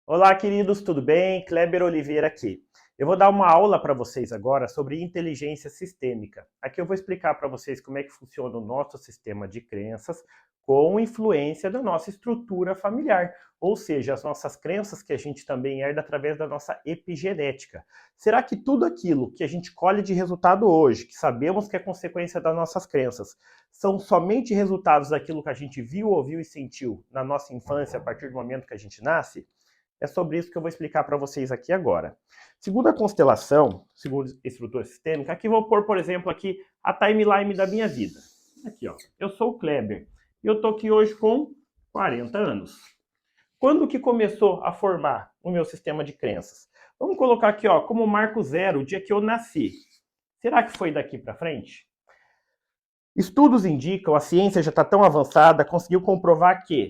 Olá, queridos, tudo bem? Kleber Oliveira aqui. Eu vou dar uma aula para vocês agora sobre inteligência sistêmica. Aqui eu vou explicar para vocês como é que funciona o nosso sistema de crenças com influência da nossa estrutura familiar, ou seja, as nossas crenças que a gente também herda através da nossa epigenética. Será que tudo aquilo que a gente colhe de resultado hoje, que sabemos que é consequência das nossas crenças, são somente resultados daquilo que a gente viu, ouviu e sentiu na nossa infância a partir do momento que a gente nasce? É sobre isso que eu vou explicar para vocês aqui agora. Segundo a constelação, segundo a estrutura sistêmica, aqui vou pôr, por exemplo, aqui a timeline da minha vida. Aqui, ó. Eu sou o Kleber e eu tô aqui hoje com 40 anos. Quando que começou a formar o meu sistema de crenças? Vamos colocar aqui, ó, como marco zero, o dia que eu nasci. Será que foi daqui para frente? Estudos indicam, a ciência já está tão avançada, conseguiu comprovar que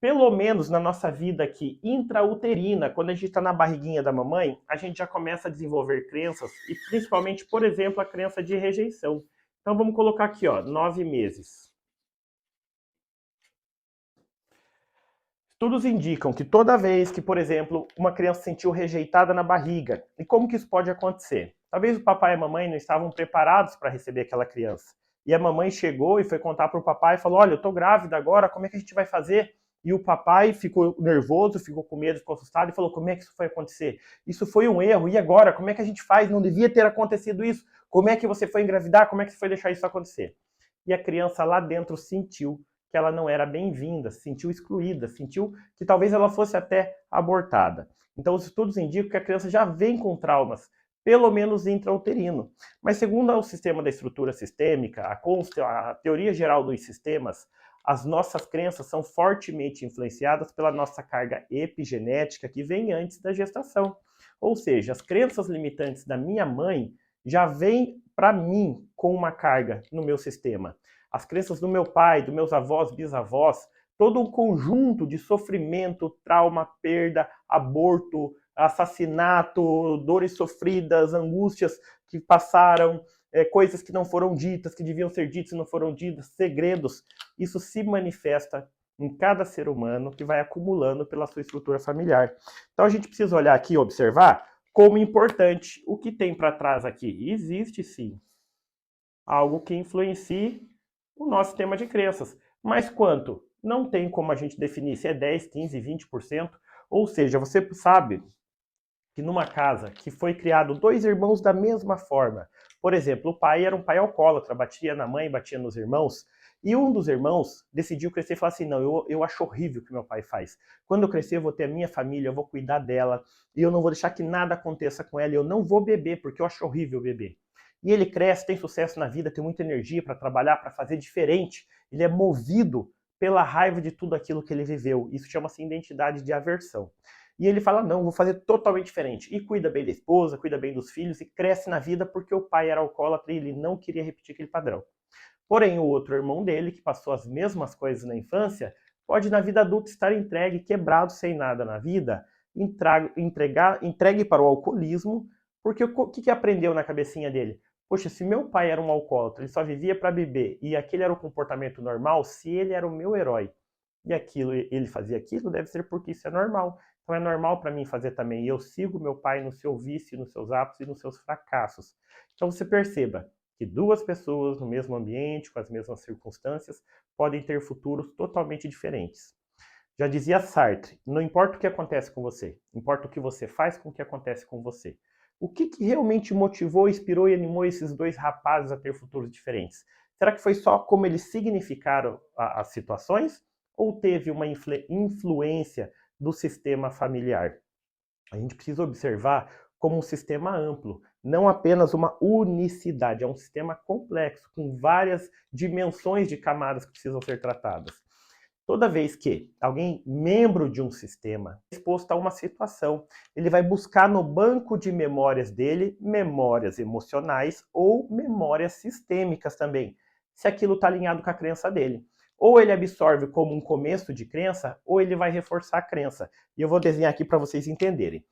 pelo menos na nossa vida aqui intrauterina, quando a gente está na barriguinha da mamãe, a gente já começa a desenvolver crenças, e principalmente, por exemplo, a crença de rejeição. Então vamos colocar aqui, ó, 9 meses. Estudos indicam que toda vez que, por exemplo, uma criança se sentiu rejeitada na barriga, e como que isso pode acontecer? Talvez o papai e a mamãe não estavam preparados para receber aquela criança. E a mamãe chegou e foi contar para o papai e falou: olha, eu estou grávida agora, como é que a gente vai fazer? E o papai ficou nervoso, ficou com medo, ficou assustado e falou: como é que isso foi acontecer? Isso foi um erro, e agora? Como é que a gente faz? Não devia ter acontecido isso. Como é que você foi engravidar? Como é que você foi deixar isso acontecer? E a criança lá dentro sentiu que ela não era bem-vinda, se sentiu excluída, sentiu que talvez ela fosse até abortada. Então, os estudos indicam que a criança já vem com traumas, pelo menos intrauterino. Mas, segundo o sistema da estrutura sistêmica, a teoria geral dos sistemas, as nossas crenças são fortemente influenciadas pela nossa carga epigenética que vem antes da gestação. Ou seja, as crenças limitantes da minha mãe já vêm para mim com uma carga no meu sistema. As crenças do meu pai, dos meus avós, bisavós, todo um conjunto de sofrimento, trauma, perda, aborto, assassinato, dores sofridas, angústias que passaram, coisas que não foram ditas, que deviam ser ditas e não foram ditas, segredos. Isso se manifesta em cada ser humano que vai acumulando pela sua estrutura familiar. Então a gente precisa olhar aqui e observar como importante o que tem para trás aqui. Existe sim algo que influencie o nosso sistema de crenças. Mas quanto? Não tem como a gente definir se é 10, 15, 20%. Ou seja, você sabe que numa casa que foi criado dois irmãos da mesma forma, por exemplo, o pai era um pai alcoólatra, batia na mãe, batia nos irmãos, e um dos irmãos decidiu crescer e falar assim: não, eu acho horrível o que meu pai faz. Quando eu crescer, eu vou ter a minha família, eu vou cuidar dela, e eu não vou deixar que nada aconteça com ela, eu não vou beber, porque eu acho horrível beber. E ele cresce, tem sucesso na vida, tem muita energia para trabalhar, para fazer diferente. Ele é movido pela raiva de tudo aquilo que ele viveu. Isso chama-se identidade de aversão. E ele fala: não, vou fazer totalmente diferente. E cuida bem da esposa, cuida bem dos filhos e cresce na vida porque o pai era alcoólatra e ele não queria repetir aquele padrão. Porém, o outro irmão dele, que passou as mesmas coisas na infância, pode na vida adulta estar entregue, quebrado, sem nada na vida, entregue para o alcoolismo, porque o que aprendeu na cabecinha dele? Poxa, se meu pai era um alcoólatra, ele só vivia para beber e aquele era o comportamento normal, se ele era o meu herói e aquilo ele fazia aquilo, deve ser porque isso é normal. Então é normal para mim fazer também. E eu sigo meu pai no seu vício, nos seus atos e nos seus fracassos. Então você perceba que duas pessoas no mesmo ambiente, com as mesmas circunstâncias, podem ter futuros totalmente diferentes. Já dizia Sartre: não importa o que acontece com você, importa o que você faz com o que acontece com você. O que realmente motivou, inspirou e animou esses dois rapazes a ter futuros diferentes? Será que foi só como eles significaram as situações? Ou teve uma influência do sistema familiar? A gente precisa observar como um sistema amplo, não apenas uma unicidade, é um sistema complexo, com várias dimensões de camadas que precisam ser tratadas. Toda vez que alguém, membro de um sistema, é exposto a uma situação, ele vai buscar no banco de memórias dele memórias emocionais ou memórias sistêmicas também, se aquilo está alinhado com a crença dele. Ou ele absorve como um começo de crença, ou ele vai reforçar a crença. E eu vou desenhar aqui para vocês entenderem.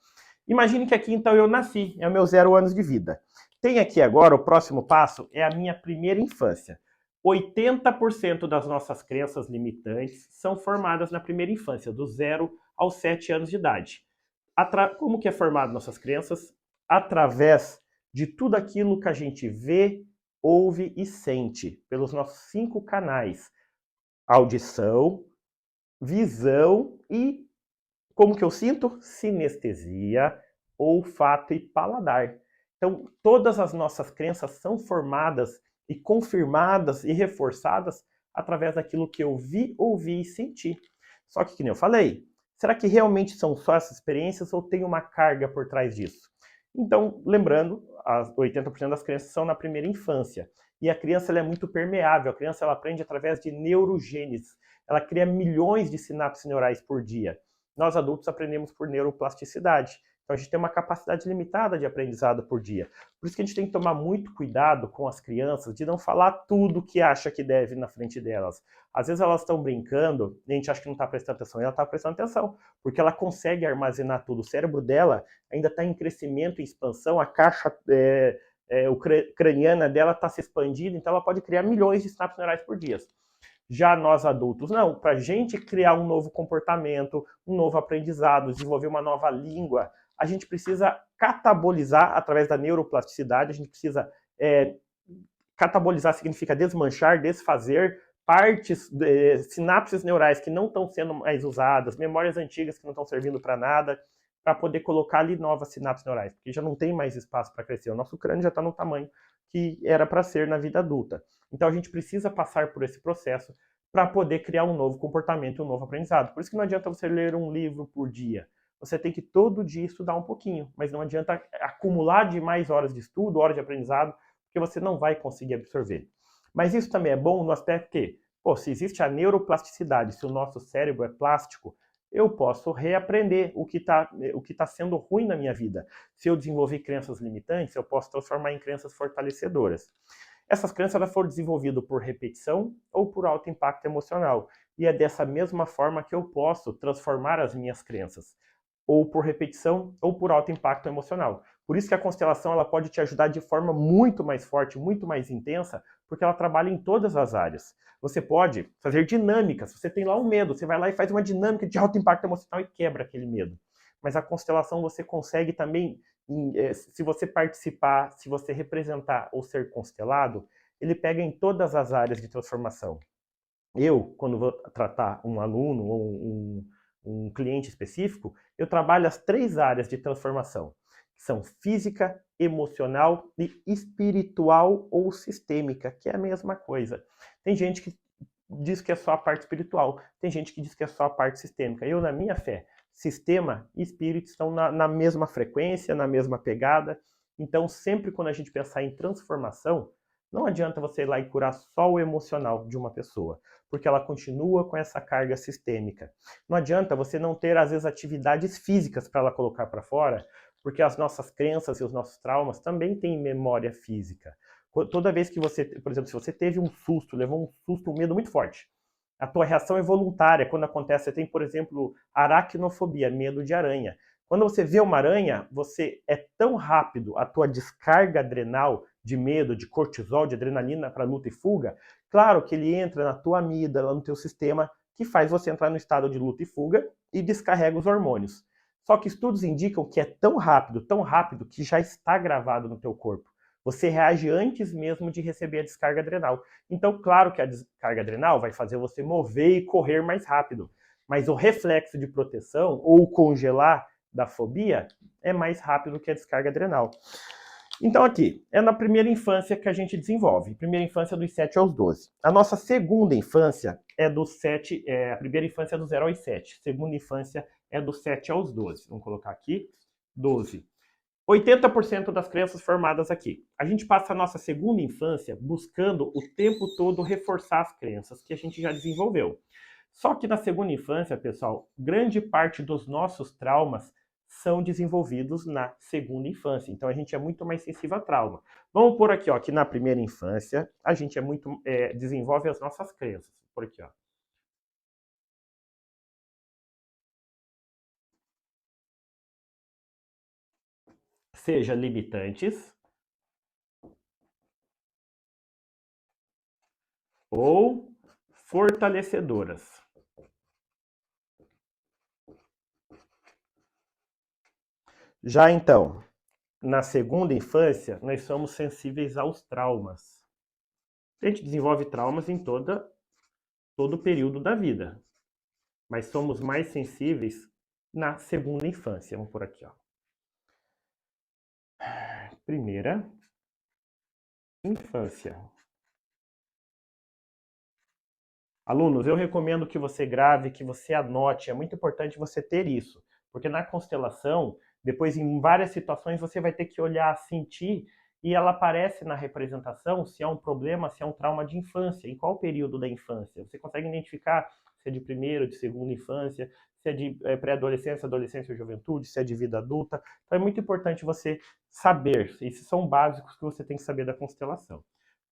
Imagine que aqui então eu nasci, é o meu 0 anos de vida. Tem aqui agora, o próximo passo é a minha primeira infância. 80% das nossas crenças limitantes são formadas na primeira infância, do 0 aos 7 anos de idade. Como que é formado nossas crenças? Através de tudo aquilo que a gente vê, ouve e sente, pelos nossos 5 canais: audição, visão e, como que eu sinto? Sinestesia, olfato e paladar. Então, todas as nossas crenças são formadas e confirmadas e reforçadas através daquilo que eu vi, ouvi e senti. Só que nem eu falei, será que realmente são só essas experiências ou tem uma carga por trás disso? Então, lembrando, as 80% das crenças são na primeira infância. E a criança ela é muito permeável, a criança ela aprende através de neurogênese. Ela cria milhões de sinapses neurais por dia. Nós adultos aprendemos por neuroplasticidade. Então a gente tem uma capacidade limitada de aprendizado por dia. Por isso que a gente tem que tomar muito cuidado com as crianças de não falar tudo que acha que deve na frente delas. Às vezes elas estão brincando e a gente acha que não está prestando atenção, e ela está prestando atenção, porque ela consegue armazenar tudo. O cérebro dela ainda está em crescimento, em expansão, a caixa craniana dela está se expandindo, então ela pode criar milhões de sinapses neurais por dia. Já nós adultos, não. Para a gente criar um novo comportamento, um novo aprendizado, desenvolver uma nova língua, a gente precisa catabolizar através da neuroplasticidade, a gente precisa... catabolizar significa desmanchar, desfazer partes, sinapses neurais que não estão sendo mais usadas, memórias antigas que não estão servindo para nada, para poder colocar ali novas sinapses neurais, porque já não tem mais espaço para crescer. O nosso crânio já está no tamanho que era para ser na vida adulta. Então a gente precisa passar por esse processo para poder criar um novo comportamento, um novo aprendizado. Por isso que não adianta você ler um livro por dia. Você tem que todo dia estudar um pouquinho, mas não adianta acumular demais horas de estudo, horas de aprendizado, porque você não vai conseguir absorver. Mas isso também é bom no aspecto que, se existe a neuroplasticidade, se o nosso cérebro é plástico, eu posso reaprender o que está sendo ruim na minha vida. Se eu desenvolver crenças limitantes, eu posso transformar em crenças fortalecedoras. Essas crenças foram desenvolvidas por repetição ou por alto impacto emocional. E é dessa mesma forma que eu posso transformar as minhas crenças, ou por repetição ou por alto impacto emocional. Por isso que a constelação ela pode te ajudar de forma muito mais forte, muito mais intensa, porque ela trabalha em todas as áreas. Você pode fazer dinâmicas. Você tem lá um medo, você vai lá e faz uma dinâmica de alto impacto emocional e quebra aquele medo. Mas a constelação você consegue também, se você participar, se você representar ou ser constelado, ele pega em todas as áreas de transformação. Eu, quando vou tratar um aluno ou um cliente específico, eu trabalho as 3 áreas de transformação, que são física, emocional e espiritual ou sistêmica, que é a mesma coisa. Tem gente que diz que é só a parte espiritual, tem gente que diz que é só a parte sistêmica. Eu, na minha fé, sistema e espírito estão na mesma frequência, na mesma pegada. Então, sempre quando a gente pensar em transformação, não adianta você ir lá e curar só o emocional de uma pessoa, porque ela continua com essa carga sistêmica. Não adianta você não ter, às vezes, atividades físicas para ela colocar para fora, porque as nossas crenças e os nossos traumas também têm memória física. Toda vez que você, por exemplo, se você teve um susto, levou um susto, um medo muito forte, a tua reação é voluntária. Quando acontece, você tem, por exemplo, aracnofobia, medo de aranha. Quando você vê uma aranha, você é tão rápido, a tua descarga adrenal de medo, de cortisol, de adrenalina para luta e fuga, claro que ele entra na tua amígdala, no teu sistema, que faz você entrar no estado de luta e fuga e descarrega os hormônios. Só que estudos indicam que é tão rápido, que já está gravado no teu corpo. Você reage antes mesmo de receber a descarga adrenal. Então, claro que a descarga adrenal vai fazer você mover e correr mais rápido, mas o reflexo de proteção ou congelar da fobia é mais rápido que a descarga adrenal. Então aqui, é na primeira infância que a gente desenvolve. Primeira infância dos 7 aos 12. A nossa segunda infância é dos 7, a primeira infância é do 0 aos 7. Segunda infância é dos 7 aos 12. Vamos colocar aqui, 12. 80% das crenças formadas aqui. A gente passa a nossa segunda infância buscando o tempo todo reforçar as crenças que a gente já desenvolveu. Só que na segunda infância, pessoal, grande parte dos nossos traumas são desenvolvidos na segunda infância. Então a gente é muito mais sensível a trauma. Vamos por aqui, ó, que na primeira infância a gente desenvolve as nossas crenças. Por aqui, ó. Seja limitantes ou fortalecedoras. Já então, na segunda infância, nós somos sensíveis aos traumas. A gente desenvolve traumas em todo o período da vida, mas somos mais sensíveis na segunda infância. Vamos por aqui, ó. Primeira infância. Alunos, eu recomendo que você grave, que você anote. É muito importante você ter isso, porque na constelação, depois em várias situações você vai ter que olhar, sentir, e ela aparece na representação se é um problema, se é um trauma de infância, em qual período da infância. Você consegue identificar se é de primeira ou de segunda infância, se é de pré-adolescência, adolescência ou juventude, se é de vida adulta. Então é muito importante você saber. Esses são básicos que você tem que saber da constelação.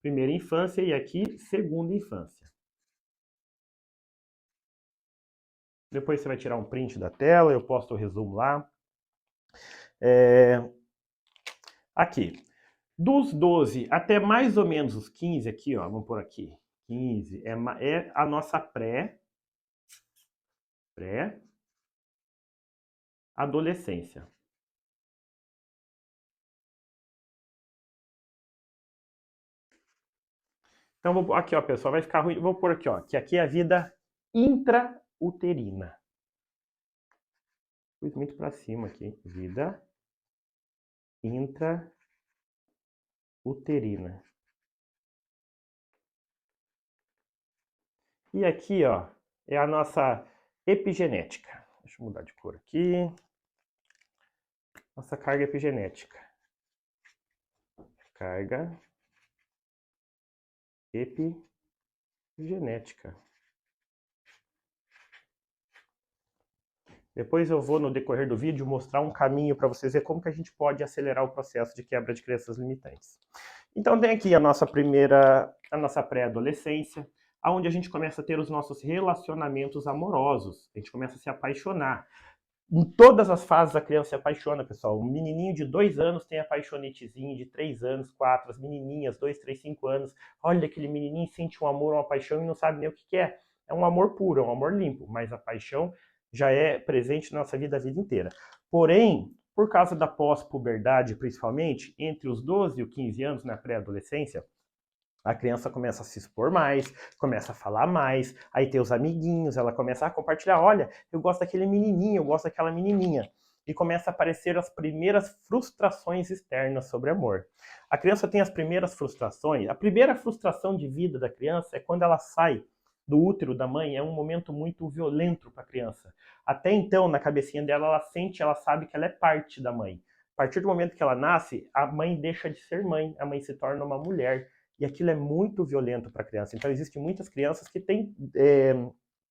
Primeira infância e aqui segunda infância. Depois você vai tirar um print da tela, eu posto o resumo lá. Aqui, dos 12 até mais ou menos os 15 aqui, ó, vamos por aqui. 15 é a nossa pré-adolescência. Então, aqui, ó, pessoal, vai ficar ruim. Vou pôr aqui, ó, que aqui é a vida intrauterina. Pus muito para cima aqui. Vida intrauterina. E aqui, ó, é a nossa epigenética. Deixa eu mudar de cor aqui. Nossa carga epigenética. Carga epigenética. Depois eu vou, no decorrer do vídeo, mostrar um caminho para vocês verem como que a gente pode acelerar o processo de quebra de crenças limitantes. Então tem aqui a nossa pré-adolescência, onde a gente começa a ter os nossos relacionamentos amorosos. A gente começa a se apaixonar. Em todas as fases a criança se apaixona, pessoal. Um menininho de 2 anos tem apaixonetezinho, de 3 anos, 4, as menininhas, 2, 3, 5 anos. Olha, aquele menininho sente um amor, uma paixão e não sabe nem o que é. É um amor puro, é um amor limpo, mas a paixão já é presente na nossa vida a vida inteira. Porém, por causa da pós-puberdade, principalmente, entre os 12 e os 15 anos, na pré-adolescência, a criança começa a se expor mais, começa a falar mais, aí tem os amiguinhos, ela começa a compartilhar, olha, eu gosto daquele menininho, eu gosto daquela menininha. E começa a aparecer as primeiras frustrações externas sobre amor. A criança tem as primeiras frustrações, a primeira frustração de vida da criança é quando ela sai do útero da mãe, é um momento muito violento para a criança. Até então, na cabecinha dela, ela sente, ela sabe que ela é parte da mãe. A partir do momento que ela nasce, a mãe deixa de ser mãe, a mãe se torna uma mulher. E aquilo é muito violento para a criança. Então, existem muitas crianças que têm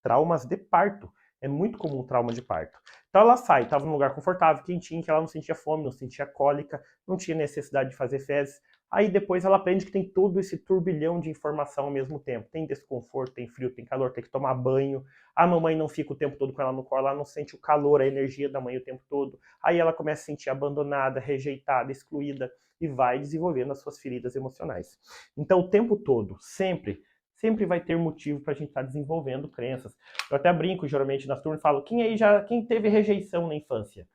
traumas de parto. É muito comum trauma de parto. Então, ela sai, estava num lugar confortável, quentinho, que ela não sentia fome, não sentia cólica, não tinha necessidade de fazer fezes. Aí, depois, ela aprende que tem todo esse turbilhão de informação ao mesmo tempo. Tem desconforto, tem frio, tem calor, tem que tomar banho. A mamãe não fica o tempo todo com ela no colo, ela não sente o calor, a energia da mãe o tempo todo. Aí, ela começa a se sentir abandonada, rejeitada, excluída e vai desenvolvendo as suas feridas emocionais. Então, o tempo todo, sempre vai ter motivo para a gente estar desenvolvendo crenças. Eu até brinco, geralmente, nas turmas, falo, quem teve rejeição na infância?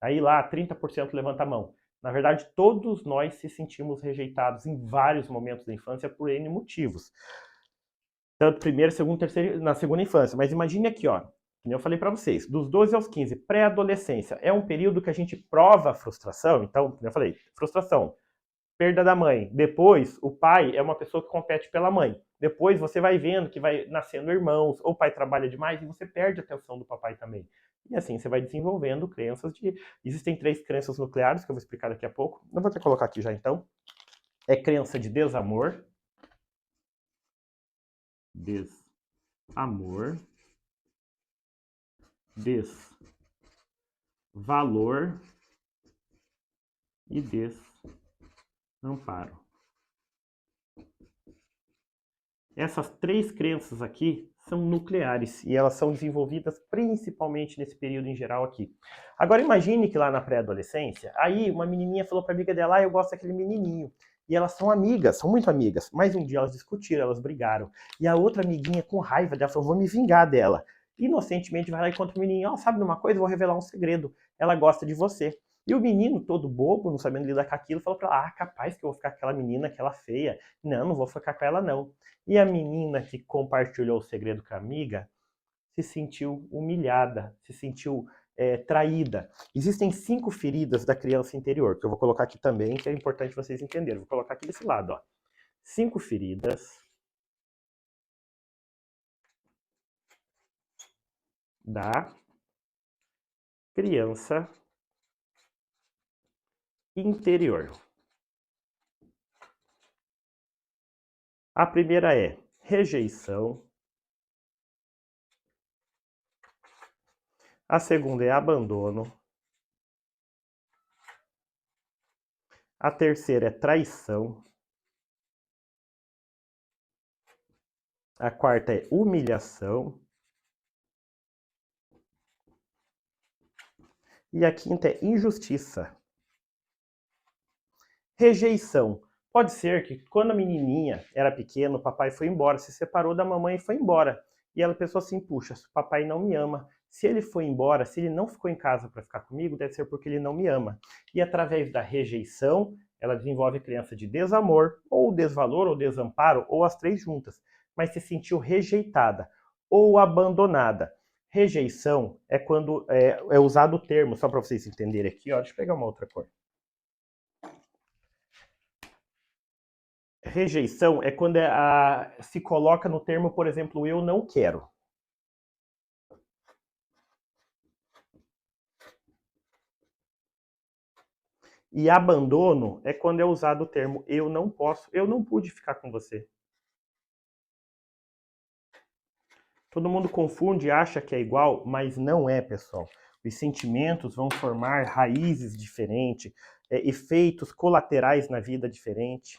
Aí lá, 30% levanta a mão. Na verdade, todos nós se sentimos rejeitados em vários momentos da infância por N motivos. Tanto primeiro, segundo, terceiro, na segunda infância. Mas imagine aqui, ó, como eu falei para vocês, dos 12 aos 15, pré-adolescência, é um período que a gente prova a frustração. Então, como eu falei, frustração, perda da mãe. Depois, o pai é uma pessoa que compete pela mãe. Depois você vai vendo que vai nascendo irmãos, ou o pai trabalha demais e você perde a atenção do papai também. E assim você vai desenvolvendo crenças de... Existem 3 crenças nucleares, que eu vou explicar daqui a pouco. Não vou até colocar aqui já então. É crença de desamor. Desamor. Desvalor. E desamparo. Essas 3 crenças aqui são nucleares e elas são desenvolvidas principalmente nesse período em geral aqui. Agora imagine que lá na pré-adolescência, aí uma menininha falou para a amiga dela, eu gosto daquele menininho. E elas são amigas, são muito amigas. Mas um dia elas discutiram, elas brigaram. E a outra amiguinha, com raiva dela, falou, vou me vingar dela. Inocentemente vai lá e conta o menininho, sabe de uma coisa? Eu vou revelar um segredo. Ela gosta de você. E o menino, todo bobo, não sabendo lidar com aquilo, falou pra ela, capaz que eu vou ficar com aquela menina, aquela feia. Não, não vou ficar com ela não. E a menina que compartilhou o segredo com a amiga se sentiu humilhada, se sentiu traída. Existem 5 feridas da criança interior, que eu vou colocar aqui também, que é importante vocês entenderem. Vou colocar aqui desse lado, ó. 5 feridas da criança interior. A primeira é rejeição. A segunda é abandono. A terceira é traição. A quarta é humilhação. E a quinta é injustiça. Rejeição. Pode ser que quando a menininha era pequena, o papai foi embora, se separou da mamãe e foi embora. E ela pensou assim, puxa, o papai não me ama. Se ele foi embora, se ele não ficou em casa para ficar comigo, deve ser porque ele não me ama. E através da rejeição, ela desenvolve a criança de desamor, ou desvalor, ou desamparo, ou as 3 juntas. Mas se sentiu rejeitada ou abandonada. Rejeição é quando é usado o termo, só para vocês entenderem aqui, ó, deixa eu pegar uma outra cor. Rejeição é quando se coloca no termo, por exemplo, eu não quero. E abandono é quando é usado o termo eu não posso, eu não pude ficar com você. Todo mundo confunde e acha que é igual, mas não é, pessoal. Os sentimentos vão formar raízes diferentes, efeitos colaterais na vida diferentes.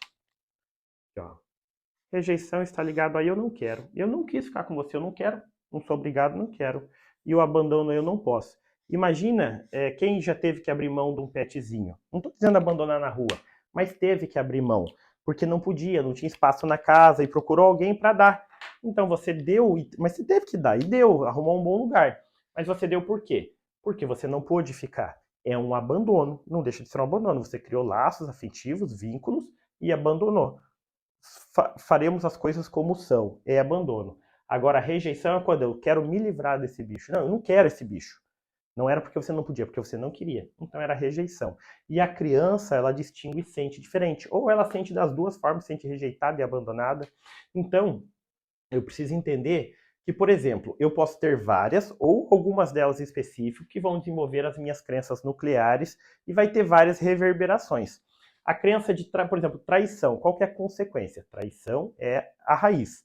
Rejeição está ligado a eu não quero. Eu não quis ficar com você, eu não quero. Não sou obrigado, não quero. E o abandono eu não posso. Imagina quem já teve que abrir mão de um petzinho. Não estou dizendo abandonar na rua, mas teve que abrir mão. Porque não podia, não tinha espaço na casa e procurou alguém para dar. Então você deu, mas você teve que dar. E deu, arrumou um bom lugar. Mas você deu por quê? Porque você não pôde ficar. É um abandono. Não deixa de ser um abandono. Você criou laços afetivos, vínculos e abandonou. Faremos as coisas como são, é abandono. Agora, a rejeição é quando eu quero me livrar desse bicho. Não, eu não quero esse bicho. Não era porque você não podia, porque você não queria. Então era rejeição. E a criança, ela distingue e sente diferente. Ou ela sente das duas formas, sente rejeitada e abandonada. Então, eu preciso entender que, por exemplo, eu posso ter várias ou algumas delas em específico que vão desenvolver as minhas crenças nucleares e vai ter várias reverberações. A crença de, por exemplo, traição, qual que é a consequência? Traição é a raiz.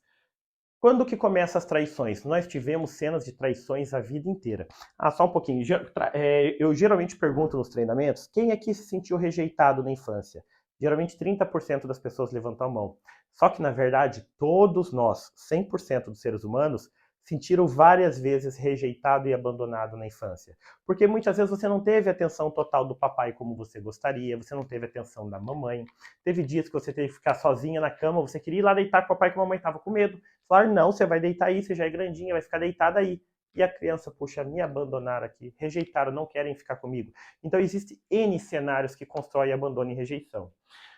Quando que começam as traições? Nós tivemos cenas de traições a vida inteira. Só um pouquinho. Eu geralmente pergunto nos treinamentos, quem aqui se sentiu rejeitado na infância? Geralmente 30% das pessoas levantam a mão. Só que, na verdade, todos nós, 100% dos seres humanos, sentiram várias vezes rejeitado e abandonado na infância. Porque muitas vezes você não teve a atenção total do papai como você gostaria, você não teve a atenção da mamãe. Teve dias que você teve que ficar sozinha na cama, você queria ir lá deitar com o papai, que a mamãe estava com medo. Falaram, não, você vai deitar aí, você já é grandinha, vai ficar deitada aí. E a criança, puxa, me abandonaram aqui, rejeitaram, não querem ficar comigo. Então, existem N cenários que constroem abandono e rejeição.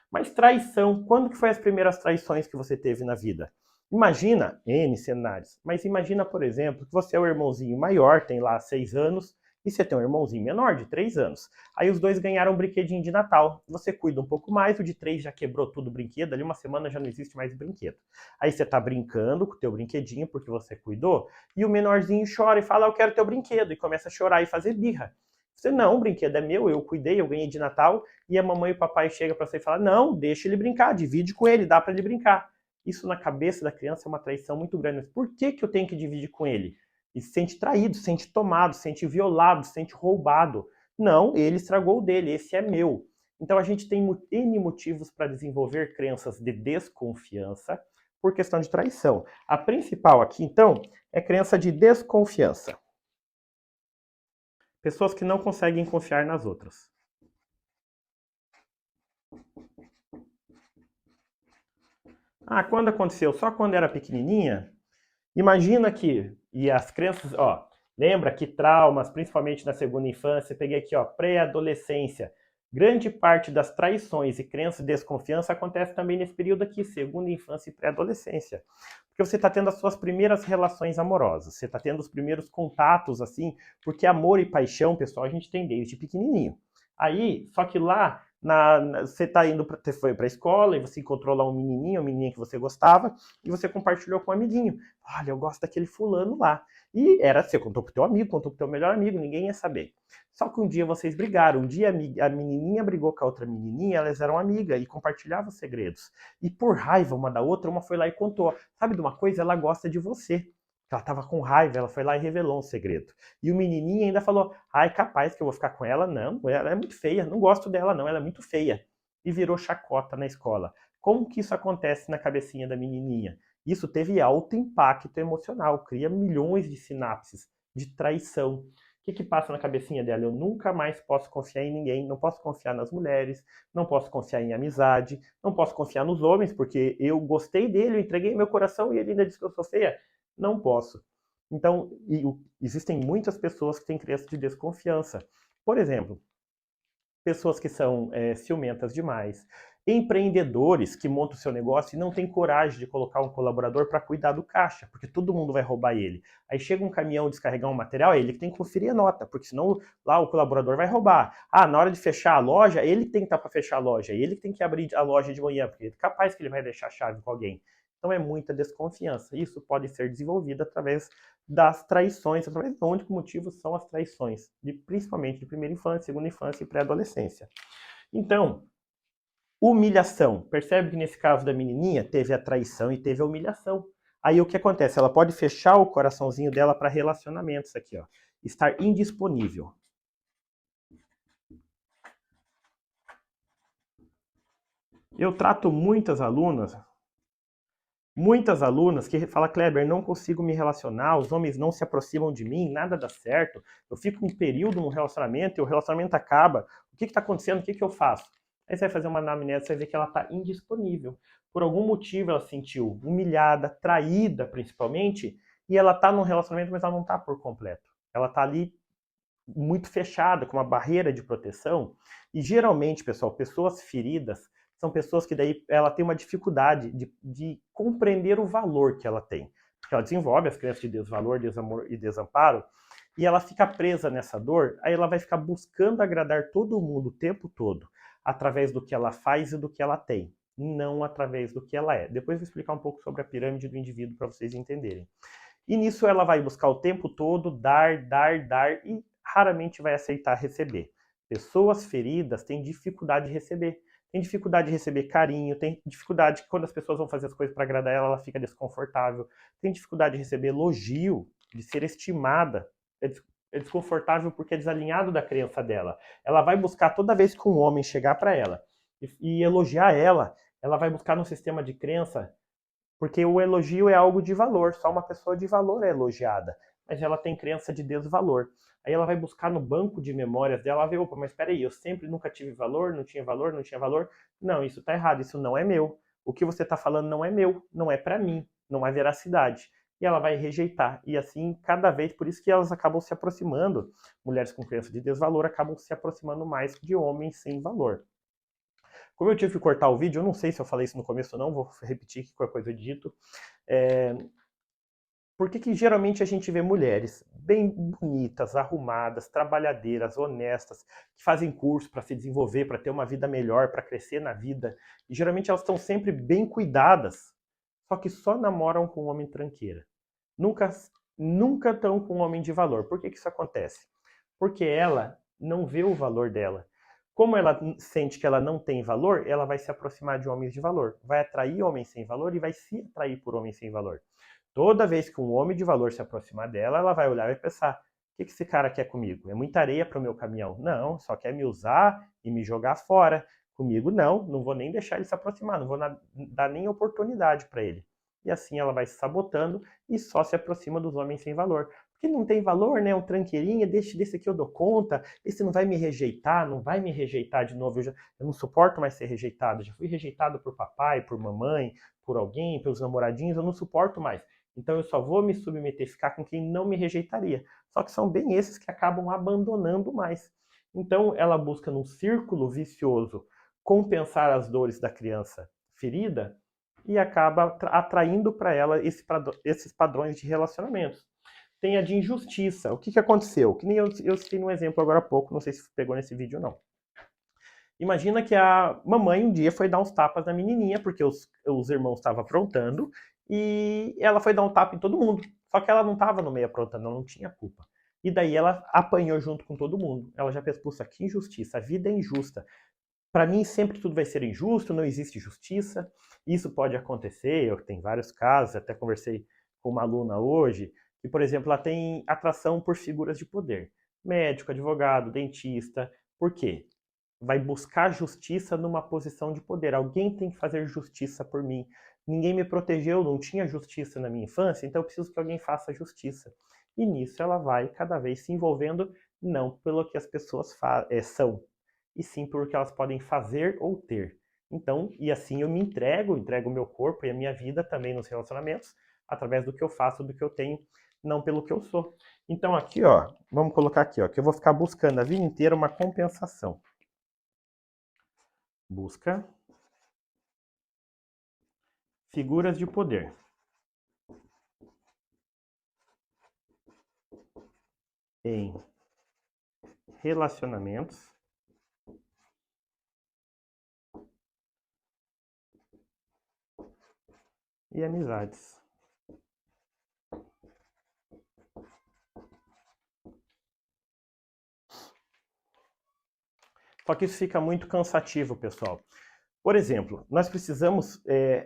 Mas traição, quando que foi as primeiras traições que você teve na vida? Imagina N cenários, mas imagina, por exemplo, que você é o irmãozinho maior, tem lá 6 anos, e você tem um irmãozinho menor de 3 anos. Aí os dois ganharam um brinquedinho de Natal. Você cuida um pouco mais, o de 3 já quebrou tudo o brinquedo, ali uma semana já não existe mais brinquedo. Aí você tá brincando com o teu brinquedinho porque você cuidou, e o menorzinho chora e fala, eu quero teu brinquedo, e começa a chorar e fazer birra. Você, não, o brinquedo é meu, eu cuidei, eu ganhei de Natal, e a mamãe e o papai chegam para você e falam, não, deixa ele brincar, divide com ele, dá para ele brincar. Isso na cabeça da criança é uma traição muito grande. Mas por que eu tenho que dividir com ele? E se sente traído, se sente tomado, se sente violado, se sente roubado. Não, ele estragou o dele, esse é meu. Então a gente tem N motivos para desenvolver crenças de desconfiança por questão de traição. A principal aqui, então, é crença de desconfiança. Pessoas que não conseguem confiar nas outras. Quando aconteceu? Só quando era pequenininha? Imagina que, e as crenças, Lembra que traumas, principalmente na segunda infância, peguei aqui, ó, pré-adolescência. Grande parte das traições e crenças de desconfiança acontece também nesse período aqui, segunda infância e pré-adolescência. Porque você está tendo as suas primeiras relações amorosas, você está tendo os primeiros contatos, assim, porque amor e paixão, pessoal, a gente tem desde pequenininho. Aí, só que lá, você está indo foi para a escola e você encontrou lá um menininho, uma menininha que você gostava, e você compartilhou com um amiguinho. Olha, eu gosto daquele fulano lá. E era, você contou pro teu amigo, contou pro teu melhor amigo, ninguém ia saber. Só que um dia vocês brigaram, um dia a menininha brigou com a outra menininha, elas eram amigas e compartilhavam segredos. E por raiva uma da outra, uma foi lá e contou. Sabe de uma coisa? Ela gosta de você. Ela tava com raiva, ela foi lá e revelou um segredo. E o menininho ainda falou, ai, capaz que eu vou ficar com ela? Não, ela é muito feia, não gosto dela não, ela é muito feia. E virou chacota na escola. Como que isso acontece na cabecinha da menininha? Isso teve alto impacto emocional, cria milhões de sinapses de traição. O que passa na cabecinha dela? Eu nunca mais posso confiar em ninguém, não posso confiar nas mulheres, não posso confiar em amizade, não posso confiar nos homens, porque eu gostei dele, eu entreguei meu coração e ele ainda disse que eu sou feia. Não posso. Então, existem muitas pessoas que têm crença de desconfiança. Por exemplo, pessoas que são ciumentas demais, empreendedores que montam o seu negócio e não têm coragem de colocar um colaborador para cuidar do caixa, porque todo mundo vai roubar ele. Aí chega um caminhão descarregar um material, é ele que tem que conferir a nota, porque senão lá o colaborador vai roubar. Ah, na hora de fechar a loja, ele que tem que estar para fechar a loja, ele que tem que abrir a loja de manhã, porque é capaz que ele vai deixar a chave com alguém. Então é muita desconfiança. Isso pode ser desenvolvido através das traições, através do único motivo são as traições, principalmente de primeira infância, segunda infância e pré-adolescência. Então, humilhação. Percebe que nesse caso da menininha teve a traição e teve a humilhação. Aí o que acontece? Ela pode fechar o coraçãozinho dela para relacionamentos aqui, ó. Estar indisponível. Eu trato muitas alunas que falam, Kleber, não consigo me relacionar, os homens não se aproximam de mim, nada dá certo, eu fico um período num relacionamento e o relacionamento acaba, o que está acontecendo, o que eu faço? Aí você vai fazer uma anamnese, você vai ver que ela está indisponível. Por algum motivo ela se sentiu humilhada, traída principalmente, e ela está num relacionamento, mas ela não está por completo. Ela está ali muito fechada, com uma barreira de proteção. E geralmente, pessoal, pessoas feridas são pessoas que daí ela tem uma dificuldade de compreender o valor que ela tem. Porque ela desenvolve as crenças de desvalor, desamor e desamparo, e ela fica presa nessa dor, aí ela vai ficar buscando agradar todo mundo o tempo todo, através do que ela faz e do que ela tem, não através do que ela é. Depois eu vou explicar um pouco sobre a pirâmide do indivíduo para vocês entenderem. E nisso ela vai buscar o tempo todo dar, e raramente vai aceitar receber. Pessoas feridas têm dificuldade de receber. Tem dificuldade de receber carinho, tem dificuldade que quando as pessoas vão fazer as coisas para agradar ela, ela fica desconfortável. Tem dificuldade de receber elogio, de ser estimada. É desconfortável porque é desalinhado da crença dela. Ela vai buscar toda vez que um homem chegar para ela e elogiar ela vai buscar num sistema de crença porque o elogio é algo de valor, só uma pessoa de valor é elogiada, mas ela tem crença de desvalor. Aí ela vai buscar no banco de memórias dela, ver, opa, mas espera aí, eu sempre nunca tive valor, não tinha valor, não tinha valor. Não, isso está errado, isso não é meu. O que você está falando não é meu, não é para mim, não há veracidade. E ela vai rejeitar. E assim, cada vez, por isso que elas acabam se aproximando, mulheres com crença de desvalor acabam se aproximando mais de homens sem valor. Como eu tive que cortar o vídeo, eu não sei se eu falei isso no começo ou não, vou repetir que qualquer coisa eu dito. Por que geralmente a gente vê mulheres bem bonitas, arrumadas, trabalhadeiras, honestas, que fazem curso para se desenvolver, para ter uma vida melhor, para crescer na vida, e geralmente elas estão sempre bem cuidadas, só que só namoram com um homem tranqueira. Nunca, nunca estão com um homem de valor. Por que isso acontece? Porque ela não vê o valor dela. Como ela sente que ela não tem valor, ela vai se aproximar de homens de valor, vai atrair homens sem valor e vai se atrair por homens sem valor. Toda vez que um homem de valor se aproximar dela, ela vai olhar e vai pensar: o que esse cara quer comigo? É muita areia para o meu caminhão? Não, só quer me usar e me jogar fora. Comigo não, não vou nem deixar ele se aproximar, não vou dar nem oportunidade para ele. E assim ela vai se sabotando e só se aproxima dos homens sem valor. Porque não tem valor, né? Um tranqueirinha, deixa desse aqui eu dou conta, esse não vai me rejeitar, não vai me rejeitar de novo. Eu não suporto mais ser rejeitado. Já fui rejeitado por papai, por mamãe, por alguém, pelos namoradinhos, eu não suporto mais. Então eu só vou me submeter, ficar com quem não me rejeitaria. Só que são bem esses que acabam abandonando mais. Então ela busca num círculo vicioso compensar as dores da criança ferida e acaba atraindo para ela esses padrões de relacionamentos. Tem a de injustiça. O que aconteceu? Que nem eu citei um exemplo agora há pouco, não sei se pegou nesse vídeo ou não. Imagina que a mamãe um dia foi dar uns tapas na menininha, porque os irmãos estavam aprontando, e ela foi dar um tapa em todo mundo. Só que ela não estava no meio aprontando, ela não tinha culpa. E daí ela apanhou junto com todo mundo. Ela já pensou, puxa, que injustiça, a vida é injusta. Para mim sempre tudo vai ser injusto, não existe justiça. Isso pode acontecer, eu tenho vários casos, até conversei com uma aluna hoje, que, por exemplo, ela tem atração por figuras de poder. Médico, advogado, dentista. Por quê? Vai buscar justiça numa posição de poder. Alguém tem que fazer justiça por mim. Ninguém me protegeu, não tinha justiça na minha infância, então eu preciso que alguém faça justiça. E nisso ela vai cada vez se envolvendo, não pelo que as pessoas são, e sim pelo que elas podem fazer ou ter. Então, e assim eu me entrego o meu corpo e a minha vida também nos relacionamentos, através do que eu faço, do que eu tenho, não pelo que eu sou. Então aqui, ó, vamos colocar aqui, ó, que eu vou ficar buscando a vida inteira uma compensação. Busca figuras de poder em relacionamentos e amizades. Só que isso fica muito cansativo, pessoal. Por exemplo, nós precisamos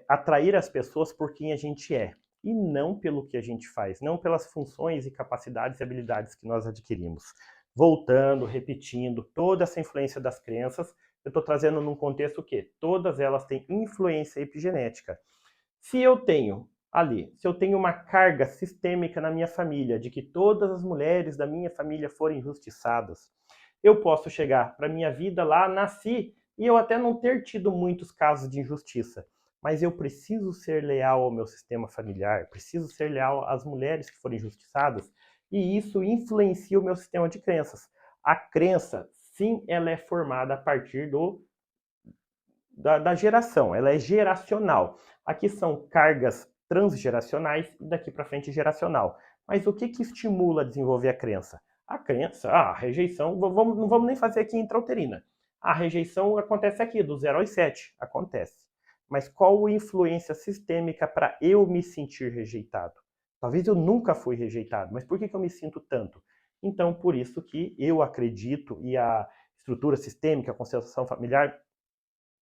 atrair as pessoas por quem a gente é, e não pelo que a gente faz, não pelas funções e capacidades e habilidades que nós adquirimos. Voltando, repetindo, toda essa influência das crenças, eu estou trazendo num contexto que todas elas têm influência epigenética. Se eu tenho se eu tenho uma carga sistêmica na minha família de que todas as mulheres da minha família foram injustiçadas, eu posso chegar para minha vida lá, nasci e eu até não ter tido muitos casos de injustiça, mas eu preciso ser leal ao meu sistema familiar, preciso ser leal às mulheres que foram injustiçadas, e isso influencia o meu sistema de crenças. A crença, sim, ela é formada a partir da geração, ela é geracional. Aqui são cargas transgeracionais e daqui para frente geracional. Mas o que estimula a desenvolver a crença? A crença, a rejeição, não vamos nem fazer aqui intrauterina. A rejeição acontece aqui, do 0 aos 7, acontece. Mas qual a influência sistêmica para eu me sentir rejeitado? Talvez eu nunca fui rejeitado, mas por que eu me sinto tanto? Então, por isso que eu acredito, e a estrutura sistêmica, a constelação familiar,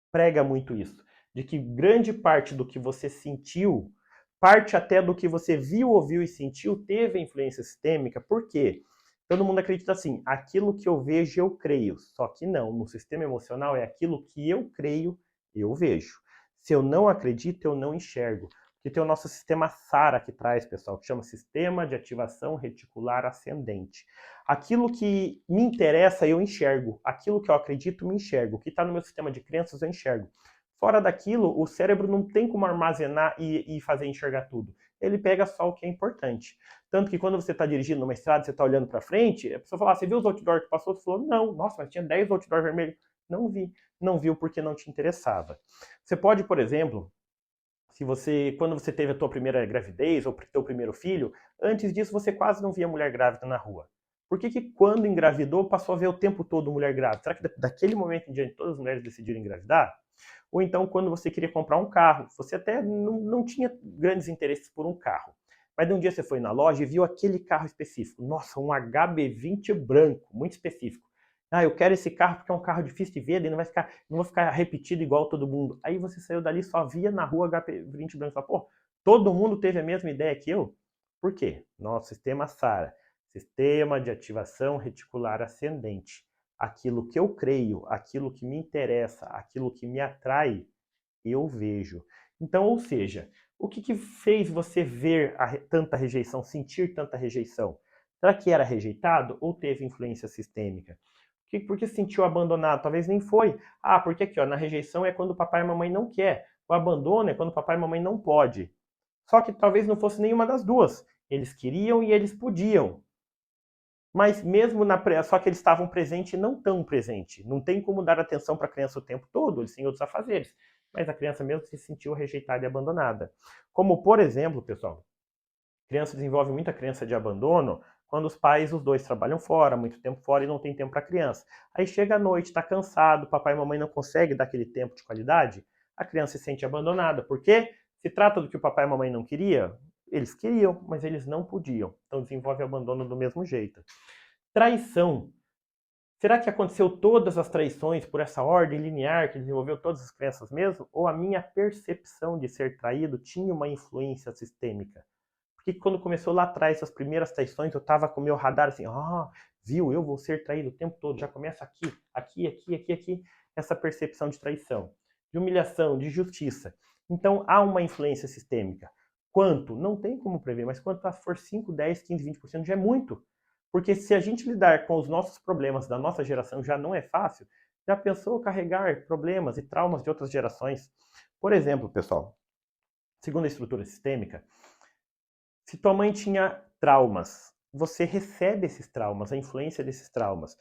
prega muito isso, de que grande parte do que você sentiu, parte até do que você viu, ouviu e sentiu, teve influência sistêmica. Por quê? Todo mundo acredita assim, aquilo que eu vejo eu creio, só que não, no sistema emocional é aquilo que eu creio, eu vejo. Se eu não acredito, eu não enxergo. Porque tem o nosso sistema SARA que traz, pessoal, que chama Sistema de Ativação Reticular Ascendente. Aquilo que me interessa, eu enxergo. Aquilo que eu acredito, me enxergo. O que está no meu sistema de crenças, eu enxergo. Fora daquilo, o cérebro não tem como armazenar e fazer enxergar tudo. Ele pega só o que é importante. Tanto que quando você está dirigindo numa estrada, você está olhando para frente, a pessoa fala, você viu os outdoors que passou? Você falou, não, nossa, mas tinha 10 outdoors vermelhos. Não vi. Não viu porque não te interessava. Você pode, por exemplo, quando você teve a tua primeira gravidez ou teu primeiro filho, antes disso você quase não via mulher grávida na rua. Por que quando engravidou passou a ver o tempo todo mulher grávida? Será que daquele momento em diante todas as mulheres decidiram engravidar? Ou então quando você queria comprar um carro, você até não tinha grandes interesses por um carro. Mas um dia você foi na loja e viu aquele carro específico. Nossa, um HB20 branco, muito específico. Ah, eu quero esse carro porque é um carro difícil de ver, ele não vai ficar repetido igual todo mundo. Aí você saiu dali, só via na rua HB20 branco. Fala, pô, todo mundo teve a mesma ideia que eu? Por quê? Nosso sistema SARA, Sistema de Ativação Reticular Ascendente. Aquilo que eu creio, aquilo que me interessa, aquilo que me atrai, eu vejo. Então, ou seja, o que fez você ver tanta rejeição, sentir tanta rejeição? Será que era rejeitado ou teve influência sistêmica? Por que se sentiu abandonado? Talvez nem foi. Ah, porque aqui, ó, na rejeição é quando o papai e a mamãe não quer. O abandono é quando o papai e a mamãe não pode. Só que talvez não fosse nenhuma das duas. Eles queriam e eles podiam. Mas mesmo só que eles estavam presentes e não tão presentes. Não tem como dar atenção para a criança o tempo todo, eles têm outros afazeres. Mas a criança mesmo se sentiu rejeitada e abandonada. Como, por exemplo, pessoal, criança desenvolve muita crença de abandono quando os pais, os dois, trabalham fora, muito tempo fora e não tem tempo para a criança. Aí chega a noite, está cansado, papai e mamãe não conseguem dar aquele tempo de qualidade, a criança se sente abandonada. Por quê? Se trata do que o papai e a mamãe não queriam, eles queriam, mas eles não podiam. Então desenvolve abandono do mesmo jeito. Traição. Será que aconteceu todas as traições por essa ordem linear que desenvolveu todas as crenças mesmo? Ou a minha percepção de ser traído tinha uma influência sistêmica? Porque quando começou lá atrás as primeiras traições, eu estava com o meu radar assim, viu, eu vou ser traído o tempo todo, já começa aqui, aqui, aqui, aqui, aqui, essa percepção de traição, de humilhação, de justiça. Então há uma influência sistêmica. Quanto? Não tem como prever, mas quanto for 5, 10, 15, 20% já é muito. Porque se a gente lidar com os nossos problemas da nossa geração já não é fácil, já pensou carregar problemas e traumas de outras gerações? Por exemplo, pessoal, segundo a estrutura sistêmica, se tua mãe tinha traumas, você recebe esses traumas, a influência desses traumas.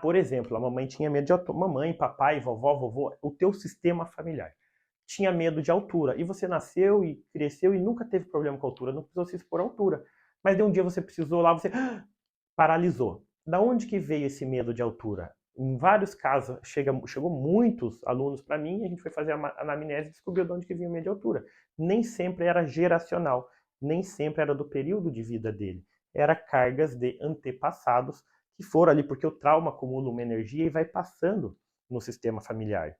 Por exemplo, a mamãe tinha medo de altura. Mamãe, papai, vovó, vovô, o teu sistema familiar tinha medo de altura. E você nasceu e cresceu e nunca teve problema com altura, não precisou se expor à altura. Mas de um dia você precisou lá, você paralisou. Da onde que veio esse medo de altura? Em vários casos, chegou muitos alunos para mim, e a gente foi fazer a anamnese e descobriu de onde que vinha o medo de altura. Nem sempre era geracional, nem sempre era do período de vida dele. Era cargas de antepassados que foram ali, porque o trauma acumula uma energia e vai passando no sistema familiar.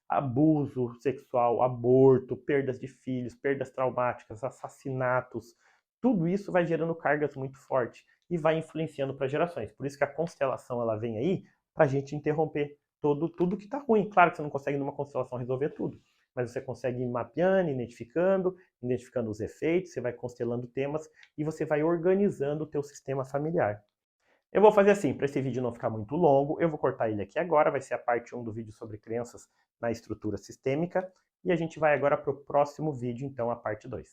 Abuso sexual, aborto, perdas de filhos, perdas traumáticas, assassinatos, tudo isso vai gerando cargas muito fortes e vai influenciando para gerações. Por isso que a constelação ela vem aí para a gente interromper tudo que está ruim. Claro que você não consegue numa constelação resolver tudo, mas você consegue ir mapeando, identificando os efeitos, você vai constelando temas e você vai organizando o teu sistema familiar. Eu vou fazer assim, para esse vídeo não ficar muito longo, eu vou cortar ele aqui agora, vai ser a parte 1 do vídeo sobre crenças na estrutura sistêmica, e a gente vai agora para o próximo vídeo, então, a parte 2.